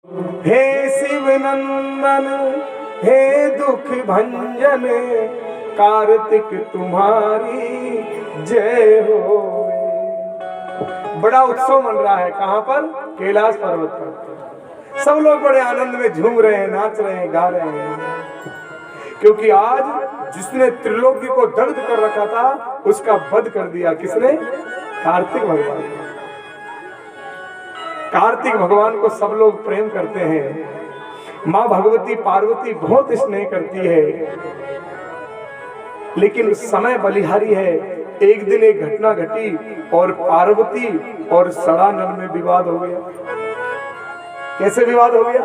हे शिव नंदन हे दुख भंजन, कार्तिक तुम्हारी जय हो। बड़ा उत्सव मन रहा है, कहां पर? कैलाश पर्वत पर। सब लोग बड़े आनंद में झूम रहे हैं, नाच रहे हैं, गा रहे हैं, क्योंकि आज जिसने त्रिलोकी को दग्ध कर रखा था उसका वध कर दिया। किसने? कार्तिक भगवान। कार्तिक भगवान को सब लोग प्रेम करते हैं। माँ भगवती पार्वती बहुत स्नेह करती है, लेकिन समय बलिहारी है। एक दिन एक घटना घटी और पार्वती और सड़ानल में विवाद हो गया। कैसे विवाद हो गया?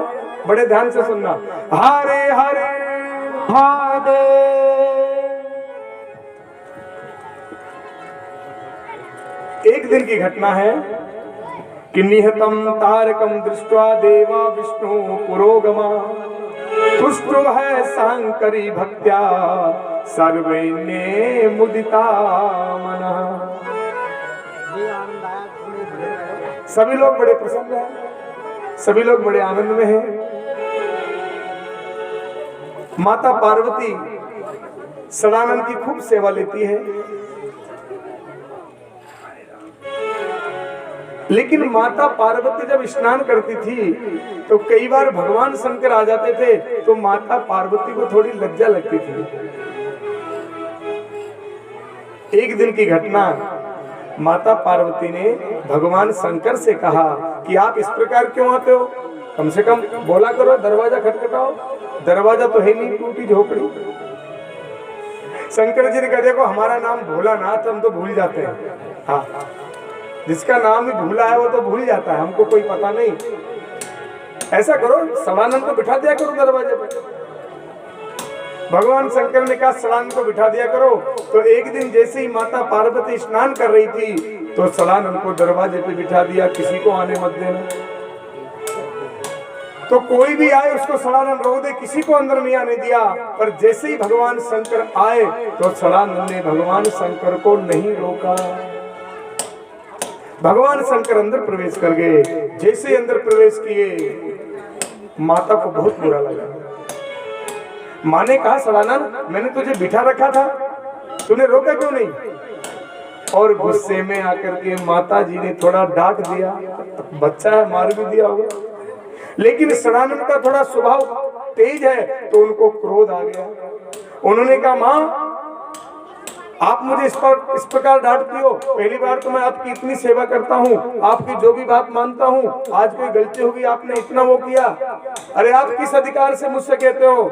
बड़े ध्यान से सुनना। हरे हरे महादेव। एक दिन की घटना है कि निहतम तारकम दृष्ट्वा देवा विष्णु पुरोगमा, तुष्टो है शंकरी भक्त्या सर्वैन्ये मुदिता मनः। सभी लोग बड़े प्रसन्न हैं, सभी लोग बड़े आनंद में हैं। माता पार्वती सदानंद की खूब सेवा लेती है, लेकिन माता पार्वती जब स्नान करती थी तो कई बार भगवान शंकर आ जाते थे, तो माता पार्वती को थोड़ी लज्जा लगती थी। एक दिन की घटना, माता पार्वती ने भगवान शंकर से कहा कि आप इस प्रकार क्यों आते हो? कम से कम बोला करो, दरवाजा खटखटाओ। दरवाजा तो है नहीं, टूटी झोपड़ी। शंकर जी ने कहा देखो हमारा नाम भोलानाथ, हम तो भूल जाते हैं। हाँ, जिसका नाम ही भूला है वो तो भूल जाता है, हमको कोई पता नहीं। ऐसा करो, सड़ानंद को बिठा दिया करो दरवाजे पर। भगवान शंकर ने कहा सड़ानंद को बिठा दिया करो। तो एक दिन जैसे ही माता पार्वती स्नान कर रही थी तो सड़ानंद को दरवाजे पे बिठा दिया, किसी को आने मत देना। तो कोई भी आए उसको सड़ानंद रोक दे, किसी को अंदर नहीं आने दिया। पर जैसे ही भगवान शंकर आए तो सड़ानंद ने भगवान शंकर को नहीं रोका। भगवान शंकर अंदर प्रवेश कर गए। जैसे अंदर प्रवेश किए माता को बहुत बुरा लगा। माँ ने कहा सड़ानंद मैंने तुझे बिठा रखा था, तूने रोका क्यों नहीं? और गुस्से में आकर के माता जी ने थोड़ा डांट दिया। बच्चा है, मार भी दिया होगा, लेकिन सड़ानंद का थोड़ा स्वभाव तेज है तो उनको क्रोध आ गया। उन्होंने कहा माँ आप मुझे इस प्रकार डांटती हो, पहली बार तो मैं आपकी इतनी सेवा करता हूँ, आपकी जो भी बात मानता हूँ, आज कोई गलती होगी आपने इतना वो किया। अरे आप किस अधिकार से मुझसे कहते हो?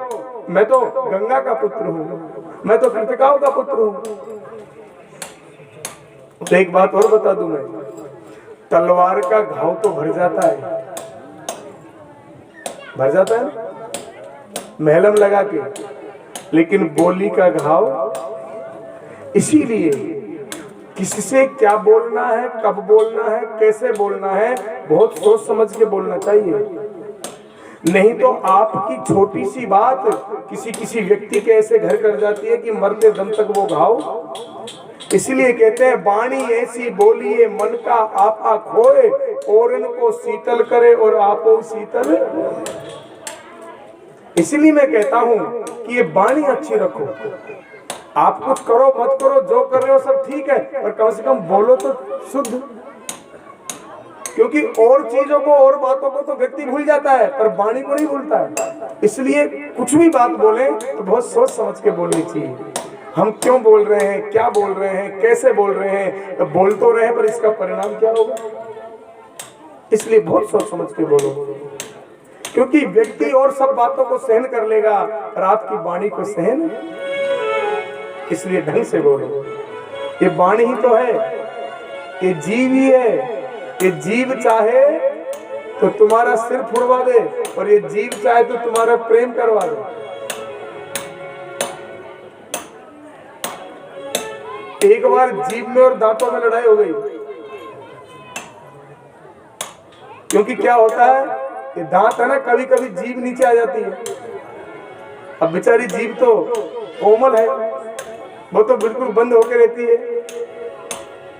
मैं तो गंगा का पुत्र हूँ, मैं तो कृतिकाओं का पुत्र हूँ। तो एक बात और बता दूं मैं, तलवार का घाव तो भर जाता है, भर जाता है महलम लगा के, लेकिन बोली का घाव। इसीलिए किसी क्या बोलना है, कब बोलना है, कैसे बोलना है, बहुत सोच समझ के बोलना चाहिए। नहीं तो आपकी छोटी सी बात किसी व्यक्ति के ऐसे घर कर जाती है कि मरते दम तक वो घाव। इसलिए कहते हैं वाणी ऐसी बोलिए मन का आपा खोए, और इनको शीतल करे और आपो शीतल। इसलिए मैं कहता हूं कि ये वाणी अच्छी रखो। आप कुछ करो मत करो, जो कर रहे हो सब ठीक है, पर कम से कम बोलो तो शुद्ध। क्योंकि और चीजों को और बातों को तो व्यक्ति भूल जाता है, पर वाणी को नहीं भूलता है। इसलिए कुछ भी बात बोले तो बहुत सोच समझ के बोलनी चाहिए। हम क्यों बोल रहे हैं, क्या बोल रहे हैं, कैसे बोल रहे हैं, तो बोल तो रहे पर इसका परिणाम क्या होगा, इसलिए बहुत सोच समझ के बोलो। क्योंकि व्यक्ति और सब बातों को सहन कर लेगा पर आपकी वाणी को सहन, इसलिए ढंग से बोलो। ये वाणी ही तो है, ये जीव ही है। ये जीव चाहे तो तुम्हारा सिर फुड़वा दे और ये जीव चाहे तो तुम्हारा प्रेम करवा दे। एक बार जीभ में और दांतों में लड़ाई हो गई, क्योंकि क्या होता है, ये दांत है ना, कभी कभी जीभ नीचे आ जाती है। अब बेचारी जीभ तो कोमल है, वो तो बिल्कुल बंद होकर रहती है।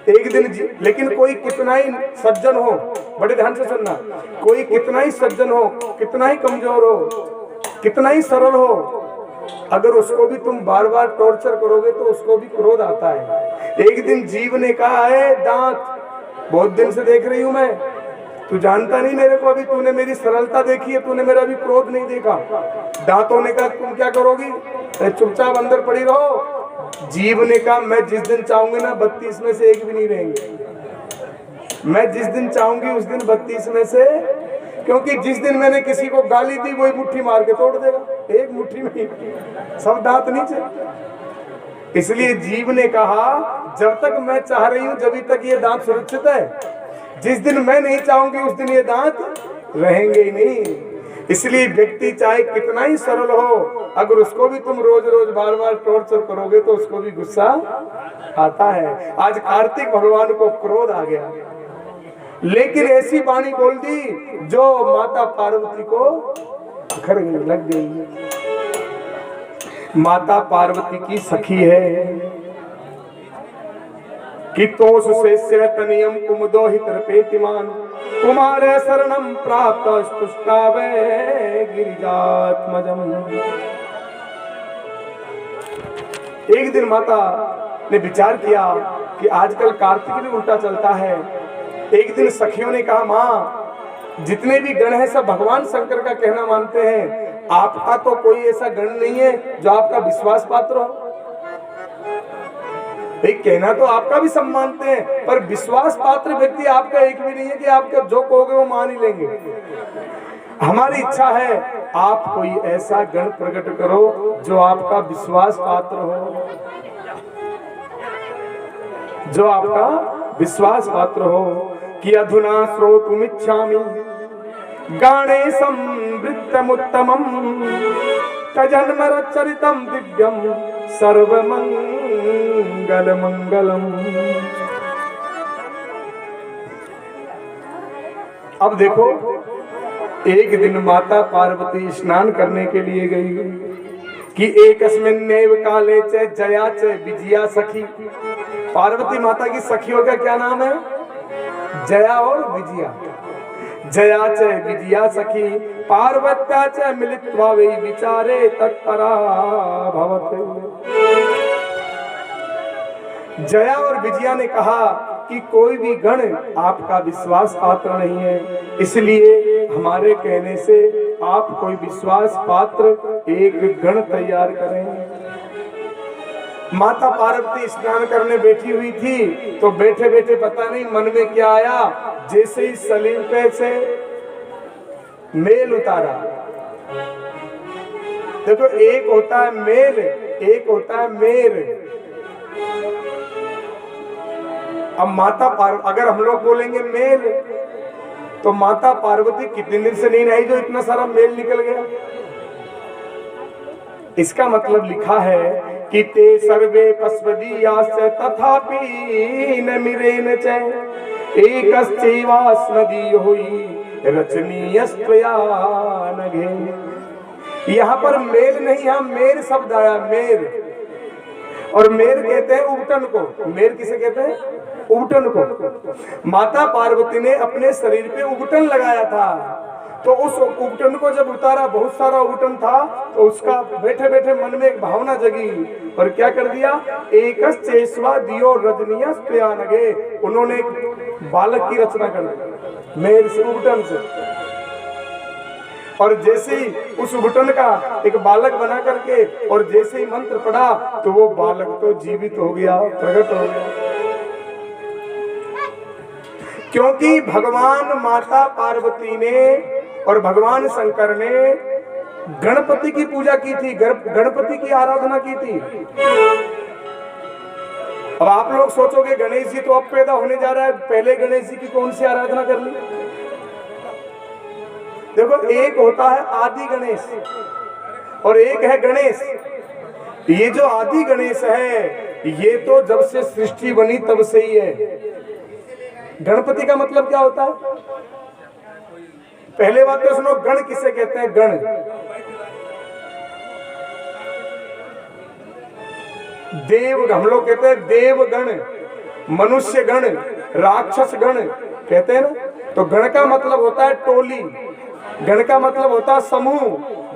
एक दिन लेकिन कोई कितना ही सज्जन हो, बड़े ध्यान से सुनना, कोई कितना ही सज्जन हो, कितना ही कमजोर हो, कितना ही सरल हो, अगर उसको भी तुम बार बार टॉर्चर करोगे तो उसको भी क्रोध आता है। एक दिन जीव ने कहा है, दांत बहुत दिन से देख रही हूं मैं, तू जानता नहीं मेरे को, अभी तूने मेरी सरलता देखी है, तूने मेरा भी क्रोध नहीं देखा। दांतों ने कहा तुम क्या करोगी, चुपचाप अंदर पड़ी रहो। जीव ने कहा मैं जिस दिन चाहूंगी ना 32 में से एक भी नहीं रहेंगे, मैं जिस दिन चाहूंगी उस दिन 32 में से, क्योंकि जिस दिन मैंने किसी को गाली दी वही मुट्ठी मार के तोड़ देगा, एक मुट्ठी में सब दांत नीचे। इसलिए जीव ने कहा जब तक मैं चाह रही हूं जब तक ये दांत सुरक्षित है, जिस दिन मैं नहीं चाहूंगी उस दिन ये दांत रहेंगे ही नहीं। इसलिए व्यक्ति चाहे कितना ही सरल हो, अगर उसको भी तुम रोज रोज बार बार टॉर्चर करोगे तो उसको भी गुस्सा आता है। आज कार्तिक भगवान को क्रोध आ गया, लेकिन ऐसी वाणी बोल दी जो माता पार्वती को घर गई, लग गई। माता पार्वती की सखी है कि तोष से तनियम कुमुदो हितर्पेतिमान कुमारे शरणम प्राप्त स्तुष्टावे गिरिजात्मजम। एक दिन माता ने विचार किया कि आजकल कार्तिक भी उल्टा चलता है। एक दिन सखियों ने कहा माँ जितने भी गण हैं सब भगवान शंकर का कहना मानते हैं, आपका तो कोई ऐसा गण नहीं है जो आपका विश्वास पात्र हो। एक कहना तो आपका भी सब मानते हैं, पर विश्वास पात्र व्यक्ति आपका एक भी नहीं है कि आपका जो कहोगे वो मान ही लेंगे। हमारी इच्छा है आप कोई ऐसा गण प्रकट करो जो आपका विश्वास पात्र हो, जो आपका विश्वास पात्र हो। कि अधुना श्रोतुमिच्छामि गाने संवृत्तमुत्तमं तजन्मरचरितं दिव्यं सर्वमंगल मंगलम। अब देखो, एक दिन माता पार्वती स्नान करने के लिए गई कि एकस्मिन्नेव काले च जया च विजया सखी। पार्वती माता की सखियों का क्या नाम है? जया और विजया। जया च विजया सखी पार्वत्या च मिलित्वा वै विचारे तत्परा भवते। जया और विजया ने कहा कि कोई भी गण आपका विश्वास पात्र नहीं है, इसलिए हमारे कहने से आप कोई विश्वास पात्र एक गण तैयार करें। माता पार्वती स्नान करने बैठी हुई थी तो बैठे बैठे पता नहीं मन में क्या आया, जैसे ही सलीम पे से मेल उतारा। देखो, एक होता है मेल, एक होता है मेर। अब माता पार्वती, अगर हम लोग बोलेंगे मेल तो माता पार्वती कितने दिन से नहीं नहाई जो इतना सारा मेल निकल गया। इसका मतलब लिखा है कि ते सर्वे पस्वदीयाश्च तथापि न मिरेन च एकश्चैवास्मदीयो हि रचनीयस्त्वया नघे। यहाँ पर मेल नहीं, यहाँ मेर शब्द आया, मेर। और मेर कहते हैं उबटन को। मेर किसे कहते हैं? उबटन को। माता पार्वती ने अपने शरीर पे उबटन लगाया था, तो उस उबटन को जब उतारा, बहुत सारा उबटन था, तो उसका बैठे बैठे मन में एक भावना जगी और क्या कर दिया, एकश्चैवा दियो रजनीयस्त्वयानघे। उन्होंने एक बालक की रचना कर दी मेर से, उबटन से। और जैसे ही उस उबटन का एक बालक बना करके और जैसे ही मंत्र पढ़ा तो वो बालक तो जीवित हो गया, प्रकट हो गया। क्योंकि भगवान माता पार्वती ने और भगवान शंकर ने गणपति की पूजा की थी, गणपति की आराधना की थी। अब आप लोग सोचोगे गणेश जी तो अब पैदा होने जा रहा है, पहले गणेश जी की कौन सी आराधना कर ली? देखो, एक होता है आदि गणेश और एक है गणेश। ये जो आदि गणेश है ये तो जब से सृष्टि बनी तब से ही है। गणपति का मतलब क्या होता है? पहले बात तो सुनो, गण किसे कहते हैं? गण देव, हम लोग कहते हैं देव गण, मनुष्य गण, राक्षस गण कहते हैं ना। तो गण का मतलब होता है टोली, गण का मतलब होता है समूह,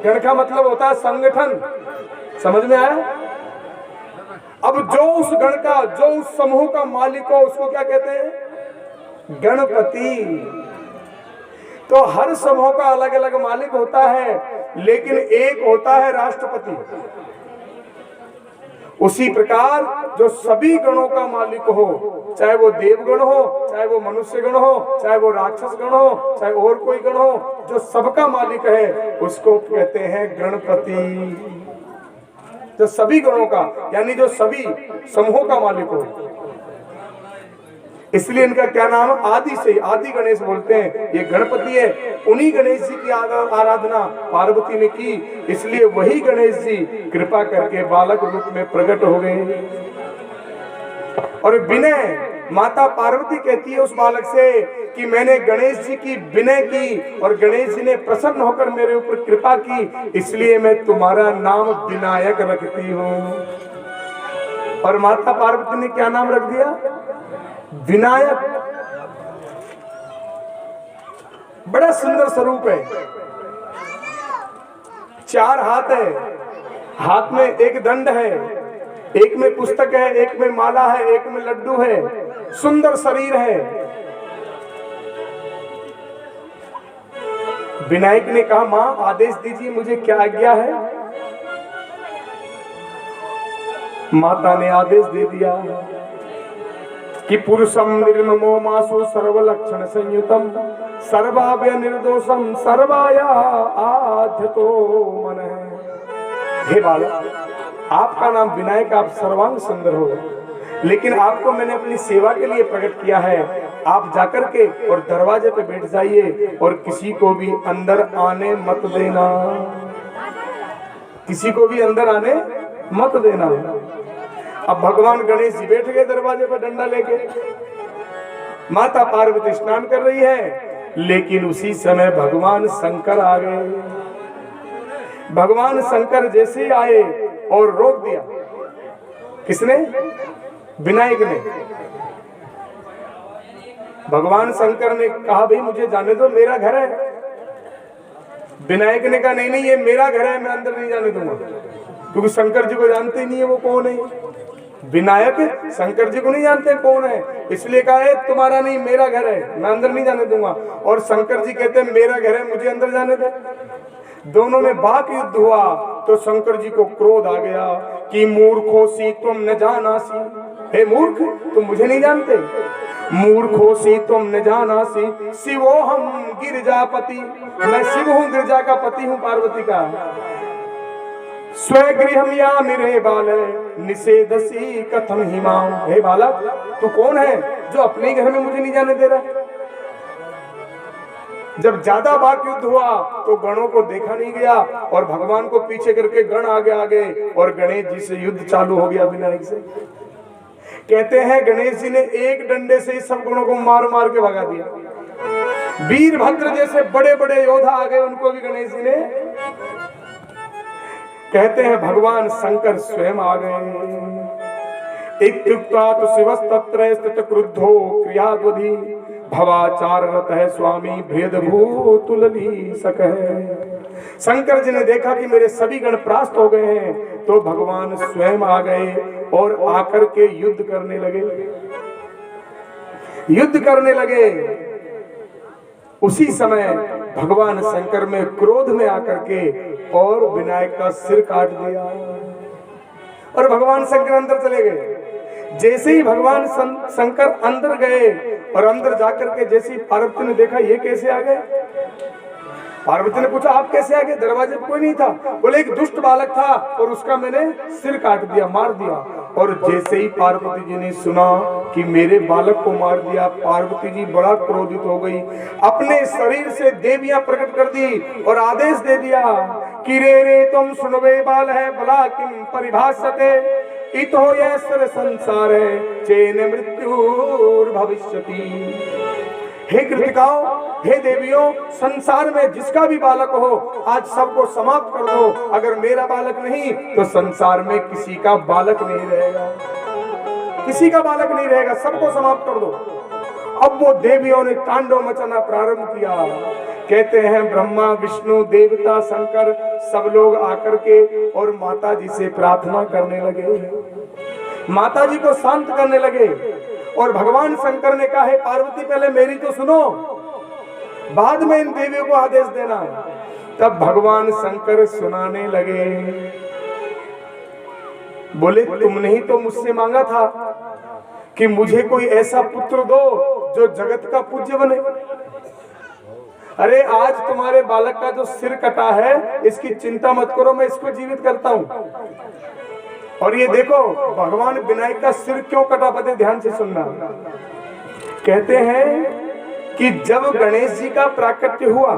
गण का मतलब होता है संगठन। समझ में आया? अब जो उस गण का, जो उस समूह का मालिक हो, उसको क्या कहते हैं? गणपति। तो हर समूह का अलग अलग मालिक होता है, लेकिन एक होता है राष्ट्रपति। उसी प्रकार जो सभी गणों का मालिक हो, चाहे वो देवगण हो, चाहे वो मनुष्य गण हो, चाहे वो राक्षस गण हो, चाहे और कोई गण हो, जो सबका मालिक है उसको कहते हैं गणपति। जो सभी गणों का, यानी जो सभी समूहों का मालिक हो। इसलिए इनका क्या नाम? आदि से, आदि गणेश बोलते हैं। ये गणपति है, उन्हीं गणेश जी की आराधना पार्वती ने की, इसलिए वही गणेश जी कृपा करके बालक रूप में प्रकट हो गए। और विनय, माता पार्वती कहती है उस बालक से कि मैंने गणेश जी की विनय की और गणेश जी ने प्रसन्न होकर मेरे ऊपर कृपा की, इसलिए मैं तुम्हारा नाम विनायक रखती हूँ। और माता पार्वती ने क्या नाम रख दिया? विनायक। बड़ा सुंदर स्वरूप है। 4 हाथ है, हाथ में एक दंड है, एक में पुस्तक है, एक में माला है, एक में लड्डू है, सुंदर शरीर है। विनायक ने कहा मां आदेश दीजिए, मुझे क्या आज्ञा है? माता ने आदेश दे दिया कि पुरुषम निर्ममो मासु सर्वलक्षण संयुतम सर्वाभय निर्दोषम सर्वाया आध्यतो मन है। हे बालक, आपका नाम विनायक, आप सर्वांग सुंदर हो, लेकिन आपको मैंने अपनी सेवा के लिए प्रकट किया है। आप जाकर के और दरवाजे पे बैठ जाइए और किसी को भी अंदर आने मत देना, किसी को भी अंदर आने मत देना। अब भगवान गणेश जी बैठ गए दरवाजे पर डंडा लेके, माता पार्वती स्नान कर रही है, लेकिन उसी समय भगवान शंकर आ गए। भगवान शंकर जैसे ही आए और रोक दिया। किसने? विनायक ने। भगवान शंकर ने कहा भाई मुझे जाने दो, मेरा घर है। विनायक ने कहा नहीं नहीं, ये मेरा घर है, मैं अंदर नहीं जाने दूंगा, क्योंकि शंकर जी को जानते ही नहीं है वो कौन है। विनायक शंकर जी को नहीं जानते कौन है, इसलिए कहा है तुम्हारा नहीं, मेरा घर है, मैं अंदर नहीं जाने दूंगा। और शंकर जी कहते हैं मेरा घर है, मुझे अंदर जाने दे। दोनों में बाक युद्ध हुआ तो शंकर जी को क्रोध आ गया कि मूर्खोसी तुम न जानासी। हे मूर्ख, तुम मुझे नहीं जानते। मूर्खोसी तुम न जानासी शिवो हम गिरजापति, मैं शिव हूँ, गिरजा का पति हूँ, पार्वती का। स्वगृहम या मेरे बाल निषेधसी कथम हिमाम। हे बालक, तू कौन है जो अपने घर में मुझे नहीं जाने दे रहा? जब ज्यादा बाक युद्ध हुआ तो गणों को देखा नहीं गया और भगवान को पीछे करके गण आगे आ गए और गणेश जी से युद्ध चालू हो गया विनायक से। कहते हैं गणेश जी ने एक डंडे से ही सब गणों को मार मार के भगा दिया। वीरभद्र जैसे बड़े बड़े योद्धा आ गए, उनको भी गणेश जी ने। कहते हैं भगवान शंकर स्वयं आ गए। इत्युक्त्वा तु शिवस्तत्र स्थित क्रुद्धो क्रियाद्वधि भवाचार रत है स्वामी भेद भूतुलली सकह। शंकर जी ने देखा कि मेरे सभी गण परास्त हो गए हैं, तो भगवान स्वयं आ गए और आकर के युद्ध करने लगे। युद्ध करने लगे। उसी समय भगवान शंकर में क्रोध में आकर के और विनायक का सिर काट दिया और भगवान शंकर अंदर चले गए। जैसे ही भगवान शंकर अंदर गए और अंदर जाकर के जैसे ही पार्वती ने देखा ये कैसे आ गए, पार्वती ने पूछा आप कैसे आ गए? दरवाजे पर कोई नहीं था। बोले एक दुष्ट बालक था और उसका मैंने सिर काट दिया, मार दिया। और जैसे ही पार्वती जी ने सुना कि मेरे बालक को मार दिया, पार्वती जी बड़ा क्रोधित हो गई। अपने शरीर से देवियां प्रकट कर दी और आदेश दे दिया कि रे तुम सुनवे बाल है बला किम परिभाषते इतो यस्र संसारे चेन मृत्युर भविष्यति। हे कृतिकाओ, हे देवियों, संसार में जिसका भी बालक हो आज सबको समाप्त कर दो। अगर मेरा बालक नहीं तो संसार में किसी का बालक नहीं रहेगा, किसी का बालक नहीं रहेगा, सबको समाप्त कर दो। अब वो देवियों ने तांडव मचाना प्रारंभ किया। कहते हैं ब्रह्मा विष्णु देवता शंकर सब लोग आकर के और माता जी से प्रार्थना करने लगे, माता जी को शांत करने लगे। और भगवान शंकर ने कहा, हे पार्वती पहले मेरी तो सुनो, बाद में इन देवियों को आदेश देना। तब भगवान शंकर सुनाने लगे, बोले तुमने ही तो मुझसे मांगा था कि मुझे कोई ऐसा पुत्र दो जो जगत का पूज्य बने। अरे आज तुम्हारे बालक का जो सिर कटा है इसकी चिंता मत करो, मैं इसको जीवित करता हूं। और ये देखो भगवान विनायक का सिर क्यों कटा, पते ध्यान से सुनना। कहते हैं कि जब गणेश जी का प्राकट्य हुआ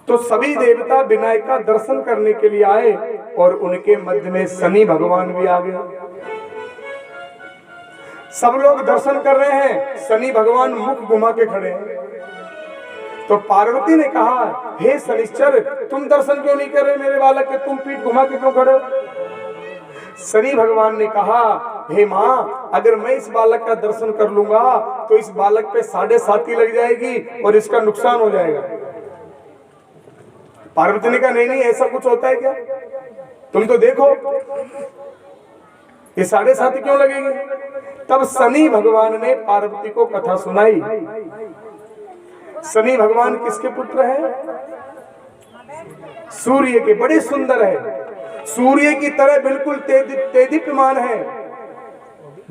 तो सभी देवता विनायक का दर्शन करने के लिए आए और उनके मध्य में शनि भगवान भी आ गए। सब लोग दर्शन कर रहे हैं, शनि भगवान मुख घुमा के खड़े हैं। तो पार्वती ने कहा, हे शनिश्चर तुम दर्शन क्यों नहीं कर रहे मेरे बालक के, तुम पीठ घुमा के क्यों खड़े हो? शनि भगवान ने कहा, हे माँ अगर मैं इस बालक का दर्शन कर लूंगा तो इस बालक पे 7.5 लग जाएगी और इसका नुकसान हो जाएगा। पार्वती ने कहा, नहीं नहीं ऐसा कुछ होता है क्या, तुम तो देखो ये 7.5 क्यों लगेगी। तब शनि भगवान ने पार्वती को कथा सुनाई। शनि भगवान किसके पुत्र हैं? सूर्य के, बड़े सुंदर है, सूर्य की तरह बिल्कुल तेदीप्यमान है,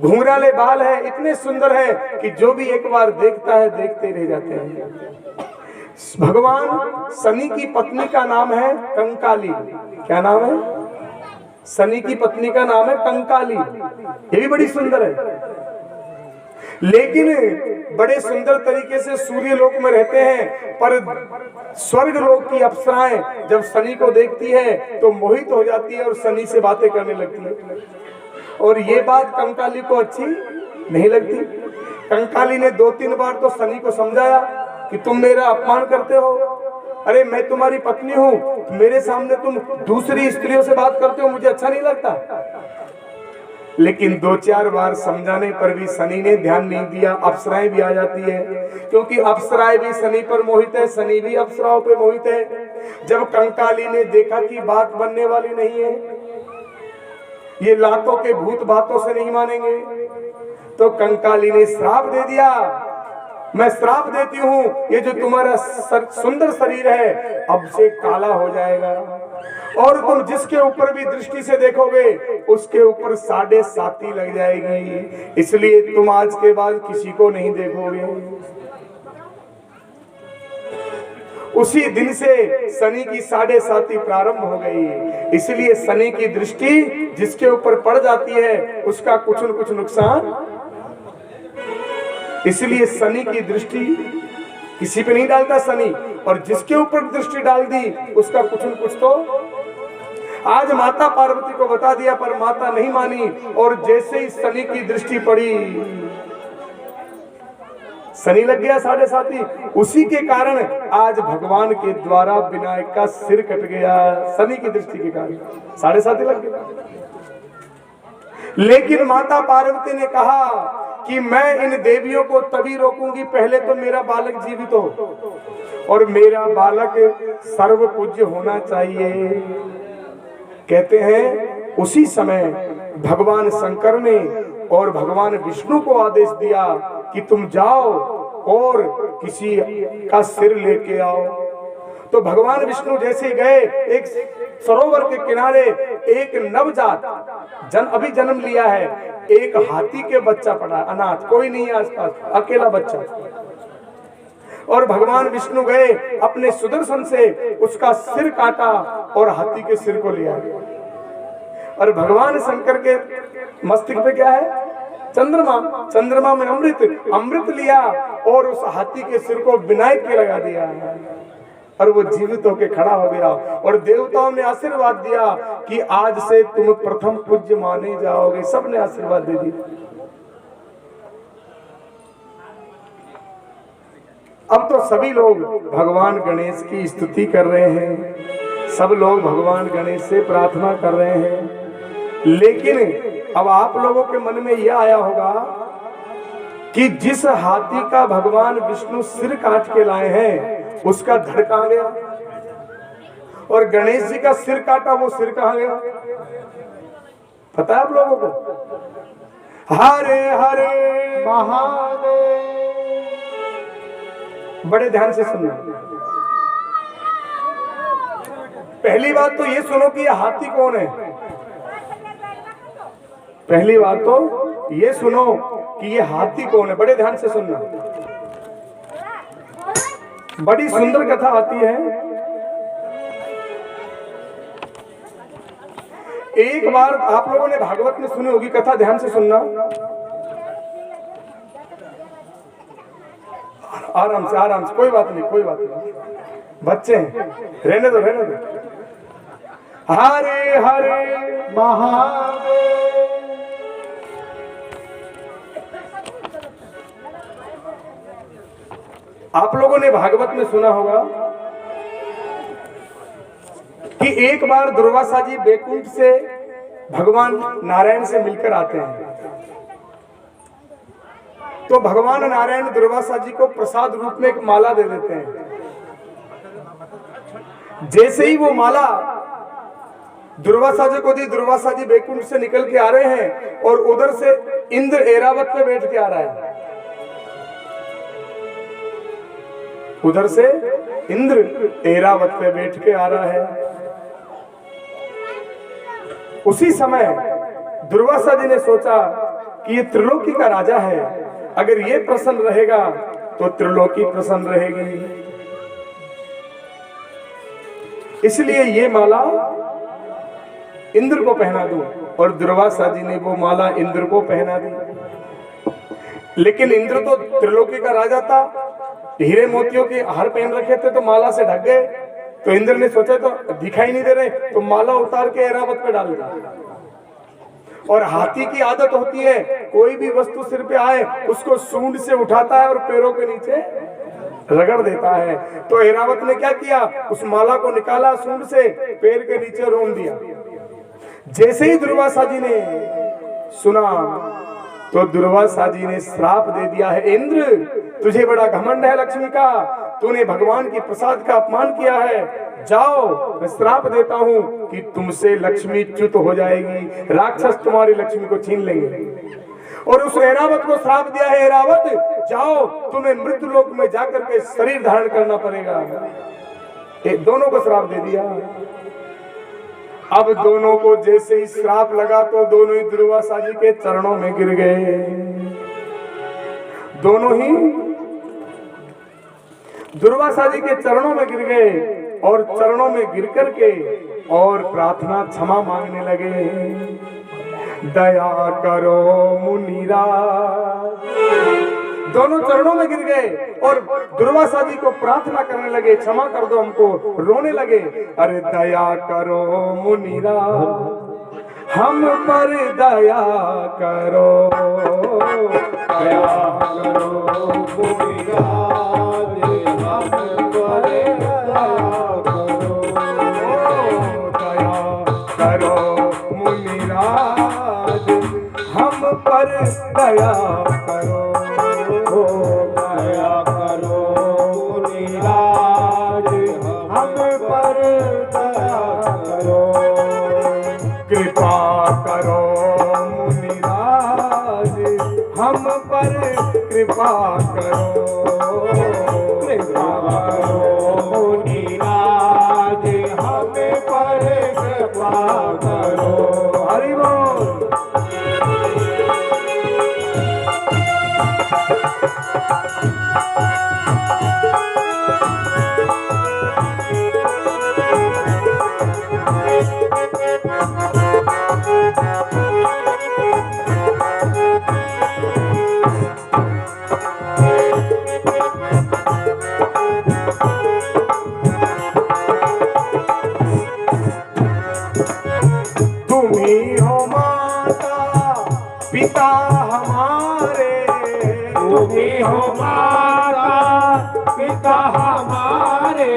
घुंघराले बाल है, इतने सुंदर है कि जो भी एक बार देखता है देखते रह जाते हैं। भगवान शनि की पत्नी का नाम है कंकाली। क्या नाम है? शनि की पत्नी का नाम है कंकाली। ये भी बड़ी सुंदर है, लेकिन बड़े सुंदर तरीके से सूर्य लोक में रहते हैं। पर स्वर्ग लोक की अप्सराएं जब शनि को देखती है तो मोहित हो जाती है और शनि से बातें करने लगती है। और ये बात कंकाली को अच्छी नहीं लगती। कंकाली ने 2-3 बार तो शनि को समझाया कि तुम मेरा अपमान करते हो, अरे मैं तुम्हारी पत्नी हूँ, मेरे सामने तुम दूसरी स्त्रियों से बात करते हो, मुझे अच्छा नहीं लगता। लेकिन 2-4 बार समझाने पर भी शनि ने ध्यान नहीं दिया। अप्सराएं भी आ जाती है, क्योंकि अप्सराएं भी शनि पर मोहित है, शनि भी अप्सराओं पर मोहित है। जब कंकाली ने देखा कि बात बनने वाली नहीं है, ये लातों के भूत बातों से नहीं मानेंगे, तो कंकाली ने श्राप दे दिया। मैं श्राप देती हूँ, ये जो तुम्हारा सुंदर शरीर है अब से काला हो जाएगा और तुम जिसके ऊपर भी दृष्टि से देखोगे उसके ऊपर 7.5 लग जाएगी, इसलिए तुम आज के बाद किसी को नहीं देखोगे। उसी दिन से शनि की 7.5 प्रारंभ हो गई। इसलिए शनि की दृष्टि जिसके ऊपर पड़ जाती है उसका कुछ न कुछ नुकसान। इसलिए शनि की दृष्टि किसी पे नहीं डालता शनि, और जिसके ऊपर दृष्टि डाल दी उसका कुछ न कुछ तो। आज माता पार्वती को बता दिया पर माता नहीं मानी, और जैसे ही शनि की दृष्टि पड़ी शनि लग गया 7.5। उसी के कारण आज भगवान के द्वारा विनायक का सिर कट गया, शनि की दृष्टि के कारण 7.5 लग गया। लेकिन माता पार्वती ने कहा कि मैं इन देवियों को तभी रोकूंगी, पहले तो मेरा बालक जीवित हो और मेरा बालक सर्व पूज्य होना चाहिए। कहते हैं उसी समय भगवान शंकर ने और भगवान विष्णु को आदेश दिया कि तुम जाओ और किसी का सिर लेके आओ। तो भगवान विष्णु जैसे गए, एक सरोवर के किनारे एक नवजात अभी जन्म लिया है, एक हाथी के बच्चा पड़ा, अनाथ, कोई नहीं है आसपास, अकेला बच्चा। और भगवान विष्णु गए अपने सुदर्शन से उसका सिर काटा और हाथी के सिर को लिया। और भगवान शंकर के मस्तिष्क पे क्या है? चंद्रमा। चंद्रमा में अमृत लिया और उस हाथी के सिर को विनायक के लगा दिया और वो जीवित होकर खड़ा हो गया। और देवताओं ने आशीर्वाद दिया कि आज से तुम प्रथम पूज्य माने जाओगे। सबने आशीर्वाद दे दिया। अब तो सभी लोग भगवान गणेश की स्तुति कर रहे हैं, सब लोग भगवान गणेश से प्रार्थना कर रहे हैं। लेकिन अब आप लोगों के मन में यह आया होगा कि जिस हाथी का भगवान विष्णु सिर काट के लाए हैं उसका धड़ कहां गया, और गणेश जी का सिर काटा वो सिर कहां गया? पता है आप लोगों को? हरे हरे महादेव। बड़े ध्यान से सुनना। पहली बात तो ये सुनो कि ये हाथी कौन है। पहली बात तो ये सुनो कि ये हाथी कौन है। बड़े ध्यान से सुनना, बड़ी सुंदर कथा आती है। एक बार आप लोगों ने भागवत में सुनी होगी कथा, ध्यान से सुनना, आराम से, कोई बात नहीं, कोई बात नहीं, बच्चे हैं, रहने दो, रहने दो। हरे हरे महादेव। आप लोगों ने भागवत में सुना होगा कि एक बार दुर्वासा जी बैकुंठ से भगवान नारायण से मिलकर आते हैं, तो भगवान नारायण दुर्वासा जी को प्रसाद रूप में एक माला दे देते हैं। जैसे ही वो माला दुर्वासा जी को दी, दुर्वासा जी बैकुंठ से निकल के आ रहे हैं और उधर से इंद्र ऐरावत पे बैठ के आ रहा है। उधर से इंद्र ऐरावत पे बैठ के आ रहा है। उसी समय दुर्वासा जी ने सोचा कि ये त्रिलोकी का राजा है, अगर ये प्रसन्न रहेगा तो त्रिलोकी प्रसन्न रहेगी, इसलिए ये माला इंद्र को पहना दूं। और दुर्वासा जी ने वो माला इंद्र को पहना दी। लेकिन इंद्र तो त्रिलोकी का राजा था, हीरे मोतियों के हार पहन रखे थे, तो माला से ढक गए। तो इंद्र ने सोचा तो दिखाई नहीं दे रहे, तो माला उतार के ऐरावत पे डाल दिया। और हाथी की आदत होती है, कोई भी वस्तु सिर पे आए उसको सूंड से उठाता है और पैरों के नीचे रगड़ देता है। तो ऐरावत ने क्या किया, उस माला को निकाला सूंड से, पैर के नीचे रोन दिया। जैसे ही दुर्वासा जी ने सुना तो दुर्वासा जी ने श्राप दे दिया है, इंद्र तुझे बड़ा घमंड है लक्ष्मी का, तूने भगवान की प्रसाद का अपमान किया है, जाओ मैं श्राप देता हूं कि तुमसे लक्ष्मी च्युत हो जाएगी, राक्षस तुम्हारी लक्ष्मी को छीन लेंगे। और उस ऐरावत को श्राप दिया है, ऐरावत जाओ तुम्हें मृत्यु लोक में जाकर के शरीर धारण करना पड़ेगा। दोनों को श्राप दे दिया। अब दोनों को जैसे ही श्राप लगा तो दोनों ही दुर्वासा जी के चरणों में गिर गए। दोनों ही दुर्वासा जी के चरणों में गिर गए और चरणों में गिर करके और प्रार्थना क्षमा मांगने लगे। दया करो मुनिराज। दोनों चरणों में गिर गए और दुर्वासा जी को प्रार्थना करने लगे, क्षमा कर दो हमको, रोने लगे। अरे दया करो मुनिराज, हम पर दया करो, दया करो मुनिराज, हम पर दया करो, दया करो मुनिराज, हम पर दया करो, दया करो मुनिराज, हम पर दया करो, कृपा करो मुनिराज, हम पर कृपा करो, कृपा करो मुनिराज, हम पर कृपा करो। हरि बोल। पिता हमारे, तुम्ही हो माता पिता हमारे,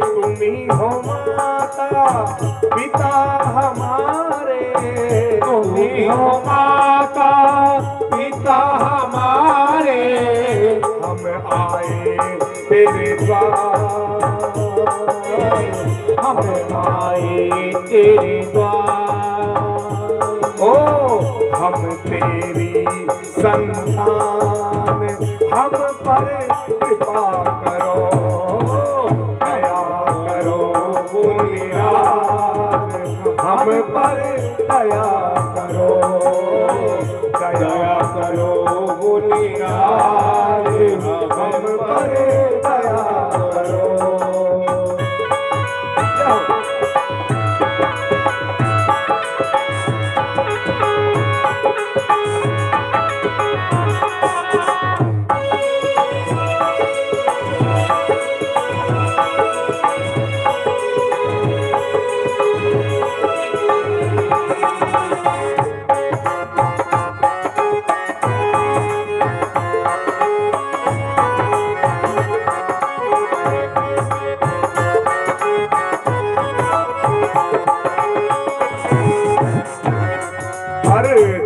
तुम्ही हो माता पिता हमारे, तुम्ही हो माता पिता हमारे, हम आए तेरे द्वार। ओ हम तेरी संतान, हम पर कृपा करो, दया करो मुनिराज, हम पर दया करो, दया करो मुनिराज, हम पर दया करो।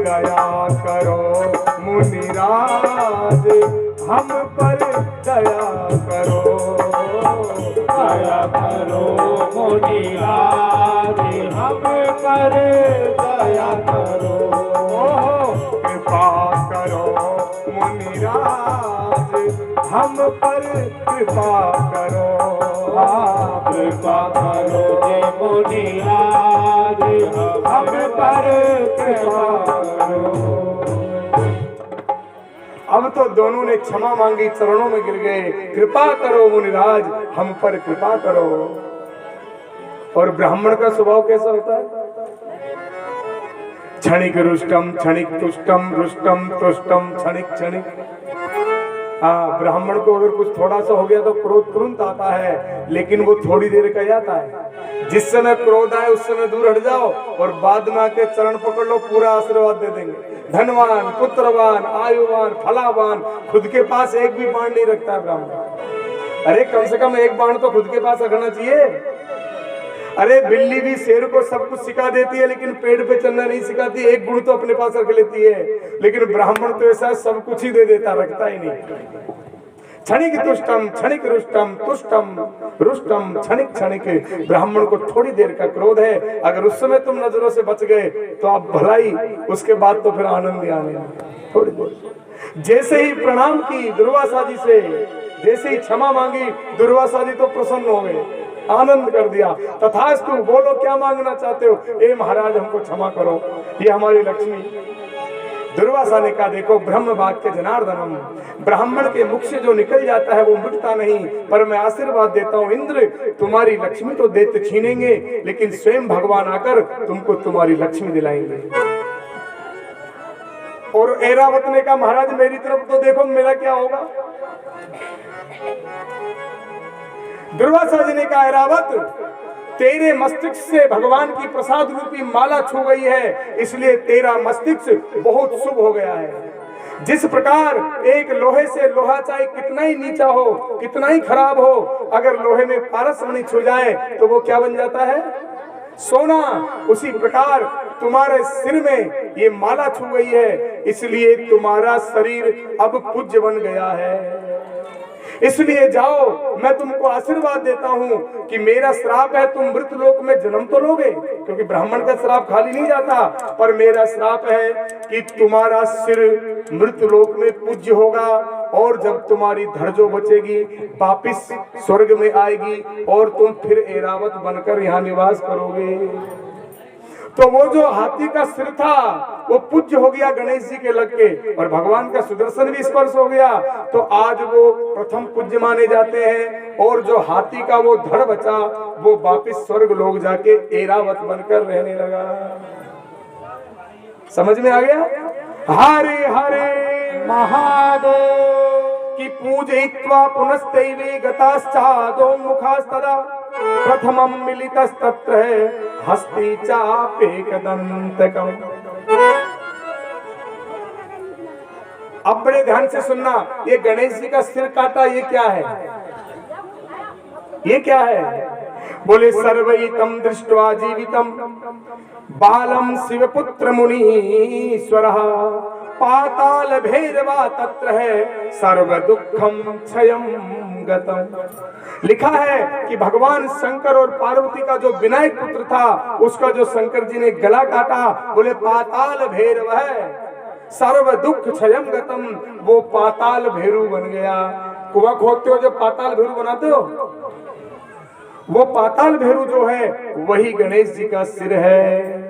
दया करो मुनिराज, हम पर दया करो, दया करो मुनिराज, हम पर दया करो। कृपा करो मुनिराज, हम पर कृपा करो, कृपा करो जे मुनिराज, हम पर कृपा करो। अब तो दोनों ने क्षमा मांगी, चरणों में गिर गए। कृपा करो मुनिराज, हम पर कृपा करो। और ब्राह्मण का स्वभाव कैसा होता है? क्षणिक रुष्टम, क्षणिक तुष्टम, रुष्टम तुष्टम, क्षणिक क्षणिक। हाँ, ब्राह्मण को अगर कुछ थोड़ा सा हो गया तो क्रोध तुरंत आता है, लेकिन वो थोड़ी देर का आता है। जिस समय क्रोध आए उस समय दूर हट जाओ, और बाद में आके चरण पकड़ लो, पूरा आशीर्वाद दे देंगे। धनवान, पुत्रवान, आयुवान, फलावान, खुद के पास एक भी बाण नहीं रखता है ब्राह्मण। अरे कम से कम एक बाण तो खुद के पास रखना चाहिए। अरे बिल्ली भी शेर को सब कुछ सिखा देती है, लेकिन पेड़ पे चलना नहीं सिखाती। एक गुण तो अपने पास रख लेती है, लेकिन ब्राह्मण तो ऐसा सब कुछ ही दे देता, रखता ही नहीं। क्षणिक तुष्टम, क्षणिक रुष्टम, तुष्टम रुष्टम, क्षणिक क्षणिक। ब्राह्मण को थोड़ी देर का क्रोध है, अगर उस समय तुम नजरों से बच गए तो आप भलाई, उसके बाद तो फिर आनंद ही आनंद। थोड़ी देर जैसे ही प्रणाम की दुर्वासा जी से, जैसे ही क्षमा मांगी, दुर्वासा जी तो प्रसन्न हो गए, आनंद कर दिया। तथास्तु, बोलो क्या मांगना चाहते हो? ए महाराज हमको क्षमा करो, ये हमारी लक्ष्मी। दुर्वासा ने कहा, देखो ब्रह्म वाक्य जनार्दनम, ब्राह्मण के मुख से जो निकल जाता है वो मिटता नहीं, पर मैं आशीर्वाद देता हूँ इंद्र, तुम्हारी लक्ष्मी तो दैत्य छीनेंगे, लेकिन स्वयं भगवान आकर तुमको तुम्हारी लक्ष्मी दिलाएंगे। और ऐरावत ने कहा, महाराज मेरी तरफ तो देखो, मेरा क्या होगा? दुर्वासा जी ने कहा, ऐरावत तेरे मस्तिष्क से भगवान की प्रसाद रूपी माला छू गई है, इसलिए तेरा मस्तिष्क बहुत शुभ हो गया है। जिस प्रकार एक लोहे से लोहा चाहे कितना ही नीचा हो, कितना ही खराब हो, अगर लोहे में पारसमणि छू जाए तो वो क्या बन जाता है? सोना। उसी प्रकार तुम्हारे सिर में ये माला छू गई है, इसलिए तुम्हारा शरीर अब पूज्य बन गया है। इसलिए जाओ, मैं तुमको आशीर्वाद देता हूँ कि मेरा श्राप है, तुम मृत लोक में जन्म तो लोगे, क्योंकि ब्राह्मण का श्राप खाली नहीं जाता, पर मेरा श्राप है कि तुम्हारा सिर मृत लोक में पूज्य होगा, और जब तुम्हारी धड़ बचेगी वापिस स्वर्ग में आएगी, और तुम फिर ऐरावत बनकर यहाँ निवास करोगे। तो वो जो हाथी का सिर था वो पूज्य हो गया गणेश जी के लग के, और भगवान का सुदर्शन भी स्पर्श हो गया, तो आज वो प्रथम पूज्य माने जाते हैं। और जो हाथी का वो धड़ बचा वो वापिस स्वर्ग लोग जाके ऐरावत बनकर रहने लगा। समझ में आ गया? हरे हरे महादेव की पूजयित्वा पुनस्तैवे गताश्चादो मुखास्तदा प्रथमं मिलितस्तत्र हस्ति चापेकदंतकम्। अब बड़े ध्यान से सुनना, ये गणेश जी का सिर काटा, ये क्या है? ये क्या है? बोले, सर्वैतं दृष्ट्वा जीवितं बालं शिवपुत्र मुनीश्वरः पाताल भैरवा तत्र है सर्व दुखम क्षयम गतम। लिखा है कि भगवान शंकर और पार्वती का जो विनायक पुत्र था, उसका जो शंकर जी ने गला काटा, बोले पाताल भैरव है सर्व दुख क्षयम गतम, वो पाताल भैरव बन गया। कुआं खोदते हो जब पाताल भैरव बनाते हो, वो पाताल भैरव जो है वही गणेश जी का सिर है।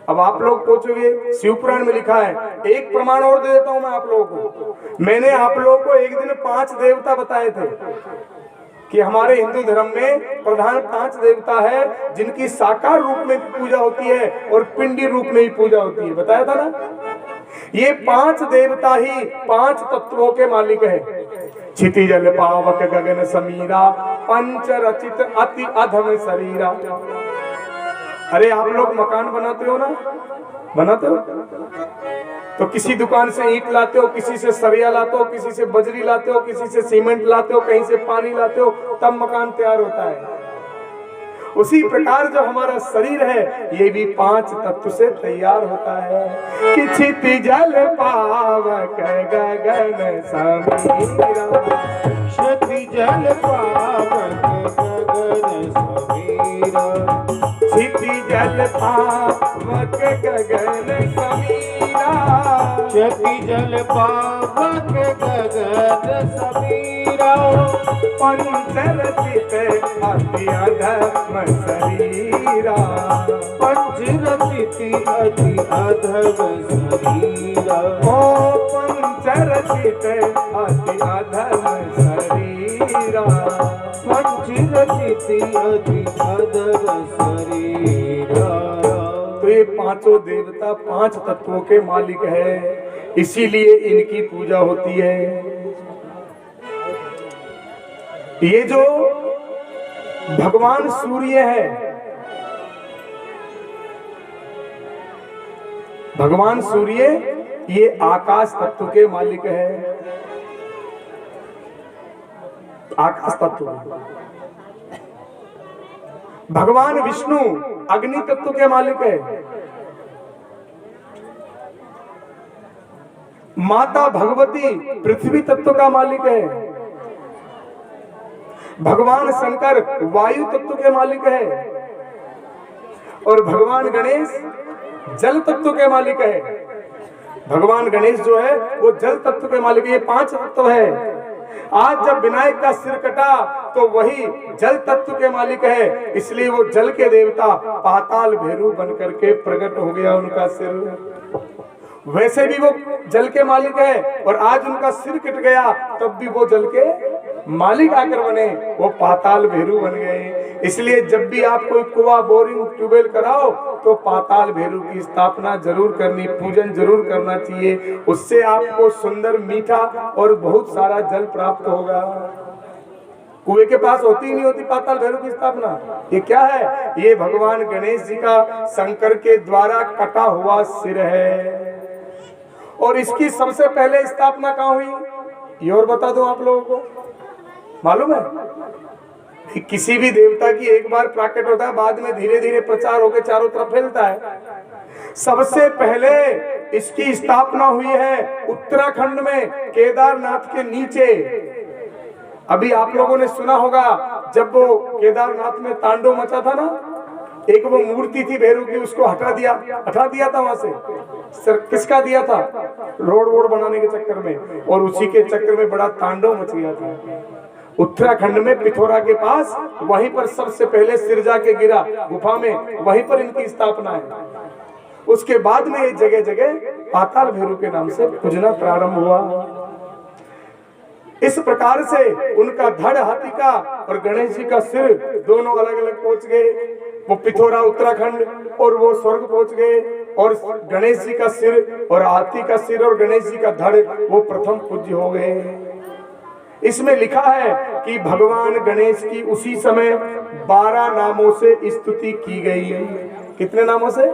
अब आप लोग पूछोगे शिवपुराण में लिखा है, एक प्रमाण और दे देता हूं मैं आप लोगों को। मैंने आप लोगों को एक दिन 5 देवता बताए थे कि हमारे हिंदू धर्म में प्रधान 5 देवता है जिनकी साकार रूप में पूजा होती है और पिंडी रूप में ही पूजा होती है, बताया था ना। ये 5 देवता ही 5 तत्वों के मालिक है। क्षिति जल पावक गगन समीरा, पंच रचित अति अधम शरीरा। अरे आप लोग मकान बनाते हो ना, बनाते हो तो किसी दुकान से ईंट लाते हो, किसी से सरिया लाते हो, किसी से बजरी लाते हो, किसी से सीमेंट लाते हो, कहीं से पानी लाते हो, तब मकान तैयार होता है। उसी प्रकार जो हमारा शरीर है ये भी 5 तत्व से तैयार होता है। कि क्षिति जल पावक गगन समीरा, क्षिति जल पावक गगन समीरा, क्षिति जल पावक गगन समीरा, क्षिति जल पावक गगन समीरा, पंचरचित अति अधम शरीरा, पंचरचित अति अधम शरीरा, ओ पंचरचित अति अधम शरीरा, पंचरचित अति अधम शरीरा। तो ये 5 देवता 5 तत्वों के मालिक है, इसीलिए इनकी पूजा होती है। ये जो भगवान सूर्य है, भगवान सूर्य ये आकाश तत्व के मालिक है। आकाश तत्व। भगवान विष्णु अग्नि तत्व के मालिक है। माता भगवती पृथ्वी तत्व का मालिक है। भगवान शंकर वायु तत्व के मालिक है और भगवान गणेश जल तत्व के मालिक है। भगवान गणेश जो है वो जल तत्व के मालिक है। ये 5 तत्व है। आज जब विनायक का सिर कटा तो वही जल तत्व के मालिक है, इसलिए वो जल के देवता पाताल भैरव बन करके प्रकट हो गया उनका सिर। वैसे भी वो जल के मालिक है और आज उनका सिर कट गया तब भी वो जल के मालिक आकर बने, वो पाताल भैरव बन गए। इसलिए जब भी आप कोई कुआं, बोरिंग, ट्यूबवेल कराओ तो पाताल भैरव की स्थापना जरूर करनी, पूजन जरूर करना चाहिए। उससे आपको सुंदर, मीठा और बहुत सारा जल प्राप्त होगा। कुएं के पास होती ही नहीं होती पाताल भैरव की स्थापना। ये क्या है? ये भगवान गणेश जी का शंकर के द्वारा कटा हुआ सिर है। और इसकी सबसे पहले स्थापना कहाँ हुई ये और बता दो आप लोगों को, मालूम है? किसी भी देवता की एक बार प्रकट होता है, बाद में धीरे धीरे प्रचार होकर चारों तरफ फैलता है। सबसे पहले इसकी स्थापना हुई है उत्तराखंड में, केदारनाथ के नीचे। अभी आप लोगों ने सुना होगा जब वो केदारनाथ में तांडव मचा था ना, एक वो मूर्ति थी भैरव की, उसको हटा दिया था वहां से। सर किसका दिया था? रोड वोड बनाने के चक्कर में, और उसी के चक्कर में बड़ा तांडव मच गया था उत्तराखंड में, पिथौरा के पास। वहीं पर सबसे पहले सिर जाके गिरा गुफा में, वहीं पर इनकी स्थापना है। उसके बाद में ये जगह जगह पाताल भैरव के नाम से पूजना प्रारंभ हुआ। इस प्रकार से उनका धड़ हाथी का और गणेश जी का सिर दोनों अलग अलग पहुंच गए। वो पिथौरा उत्तराखंड और वो स्वर्ग पहुंच गए, और गणेश जी का सिर और हाथी का सिर और गणेश जी का धड़ वो प्रथम पूज्य हो गए। इसमें लिखा है कि भगवान गणेश की उसी समय 12 नामों से स्तुति की गई है। कितने नामों से?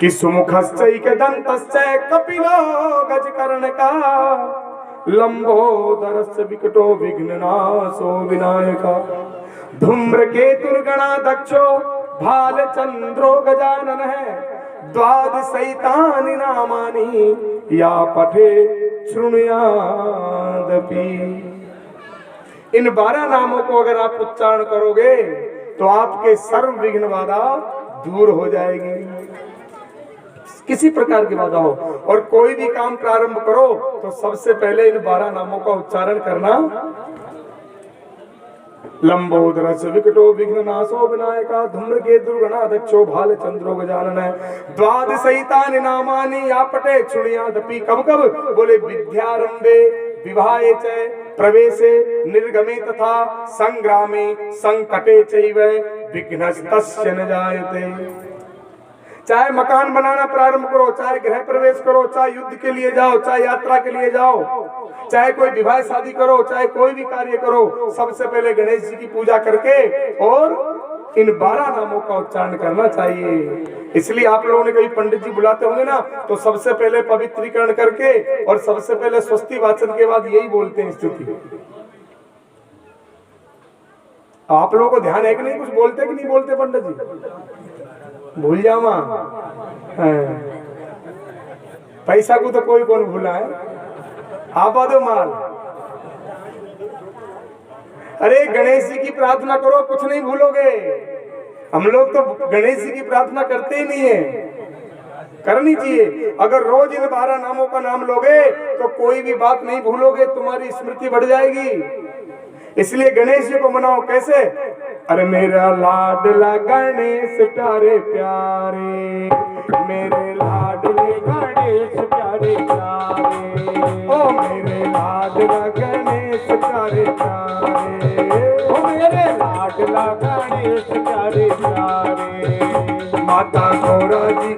कि सुमुखश्चैकदन्तश्चै कपिलो गजकर्णका, लंबोदरस्य विकटो विघ्ननाशो विनायका, धूम्रकेतुर्गणाध्यक्षो भालचंद्रो गजानन है, द्वादशैतानि नामानि या पठे शृणुयादपि। इन 12 नामों को अगर आप उच्चारण करोगे तो आपके सर्व विघ्न बाधा दूर हो जाएगी, किसी प्रकार की बाधा हो। और कोई भी काम प्रारंभ करो तो सबसे पहले इन 12 नामों का उच्चारण करना। लंबोदरस विकटो विघ्ननाशो विनायका धूम्रकेतु दुर्गणाध्यक्षो भालचंद्रो गजानन। द्वादशैतानि नामानि या पठे शृणुयादपि। कब कब बोले? विद्यारंभे विवाहे च प्रवेशे निर्गमे तथा संग्रामे संकटे चैव विघ्नस्तस्य न जायते। चाहे मकान बनाना प्रारंभ करो, चाहे गृह प्रवेश करो, चाहे युद्ध के लिए जाओ, चाहे यात्रा के लिए जाओ, चाहे कोई विवाह शादी करो, चाहे कोई भी कार्य करो, सबसे पहले गणेश जी की पूजा करके और इन 12 नामों का उच्चारण करना चाहिए। इसलिए आप लोगों ने कभी पंडित जी बुलाते होंगे ना, तो सबसे पहले पवित्रीकरण करके और सबसे पहले स्वस्ति वाचन के बाद यही बोलते हैं स्तुति। आप लोगों को ध्यान है कि नहीं? कुछ बोलते कि नहीं बोलते पंडित जी? भूल जाओ मां, पैसा को तो कोई कौन भूला है, आपा दो माल। अरे गणेश जी की प्रार्थना करो, कुछ नहीं भूलोगे। हम लोग तो गणेश जी की प्रार्थना करते ही नहीं है, करनी चाहिए। अगर रोज इन 12 नामों का नाम लोगे तो कोई भी बात नहीं भूलोगे, तुम्हारी स्मृति बढ़ जाएगी। इसलिए गणेश जी को मनाओ। कैसे? अरे मेरा लाडला गणेश प्यारे प्यारे, मेरे लाडले गणेश प्यारे प्यारे, ओ मेरे लाडला गणेश प्यारे प्यारे, ओ मेरे लाडला गणेश प्यारे प्यारे। माता गौरा जी